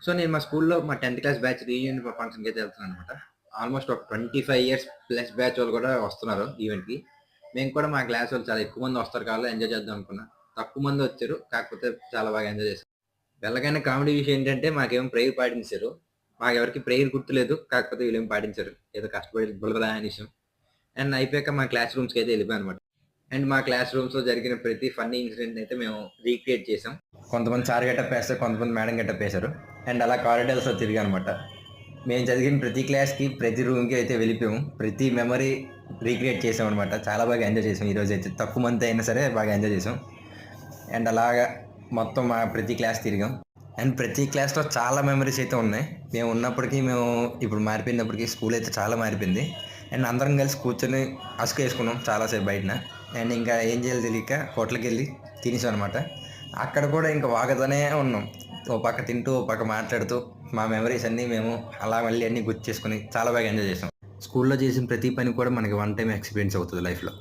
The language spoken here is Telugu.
సో, నేను మా స్కూల్‌లో మా 10థ్ క్లాస్ బ్యాచ్ రీయూనియన్ ఫంక్షన్‌కైతే వెళ్తున్నాననమాట. ఆల్‌మోస్ట్ ఒక 25 ఇయర్స్ ప్లస్ బ్యాచ్ వాళ్ళు కూడా వస్తున్నారు ఈవెంట్‌కి. మేము కూడా మా క్లాస్ వాళ్ళు చాలా ఎక్కువ మంది వస్తారు కాబట్టి ఎంజాయ్ చేద్దాం అనుకున్నా. తక్కువ మంది వచ్చారు. కాకపోతే చాలా బాగా ఎంజాయ్ చేసాం. వెళ్ళగానే కామెడీ విషయం ఏంటంటే మాకేమో ప్రేయర్ పాటించారు. మాకెవరికీ ప్రేయర్ గుర్తులేదు. కాకపోతే వీళ్ళేమో పాటించారు. ఏదో కష్టపడి బుడబడా అనేసాం. అండ్ అయిపోయాక మా క్లాస్ రూమ్స్‌కైతే వెళ్ళిపోయామనమాట. అండ్ మా క్లాస్ రూమ్స్‌లో జరిగిన ప్రతి ఫన్నీ ఇన్సిడెంట్‌ని అయితే మేము రీక్రియేట్ చేసాం. కొంతమంది సార్ గెటప్ ఏస్తారు. కొంతమంది మేడం గెటప్ ఏసారు. అండ్ అలా కారిడార్స్‌లో తిరిగామనమాట. మేము చదివిన ప్రతి క్లాస్‌కి, ప్రతి రూమ్‌కి అయితే వెళ్ళిపోయాము. ప్రతి మెమరీ రీక్రియేట్ చేసామనమాట. చాలా బాగా ఎంజాయ్ చేసాం ఈరోజైతే. తక్కువ మంది అయినా సరే బాగా ఎంజాయ్ చేసాం. అండ్ అలాగా మొత్తం మా ప్రతి క్లాస్ తిరిగాం. అండ్ ప్రతి క్లాస్‌లో చాలా మెమరీస్ అయితే ఉన్నాయి. మేము ఉన్నప్పటికీ ఇప్పుడు మారిపోయినప్పటికీ స్కూల్ అయితే చాలా మారిపోయింది. అండ్ అందరం కలిసి కూర్చొని అసుకేసుకున్నాం చాలాసేపు బయటన. అండ్ ఇంకా ఏం చేయాలో తెలియక హోటల్‌కెళ్ళి తినేసామనమాట. అక్కడ కూడా ఇంకా వాగుతూనే ఉన్నాం. ఓ పక్క తింటూ, ఓ పక్క మాట్లాడుతూ మా మెమరీస్ అన్నీ మేము అలా మళ్ళీ అన్నీ గుర్తు చేసుకొని చాలా బాగా ఎంజాయ్ చేసాం. స్కూల్‌లో చేసిన ప్రతి పని కూడా మనకి వన్ టైమ్ ఎక్స్‌పీరియన్స్ అవుతది లైఫ్‌లో.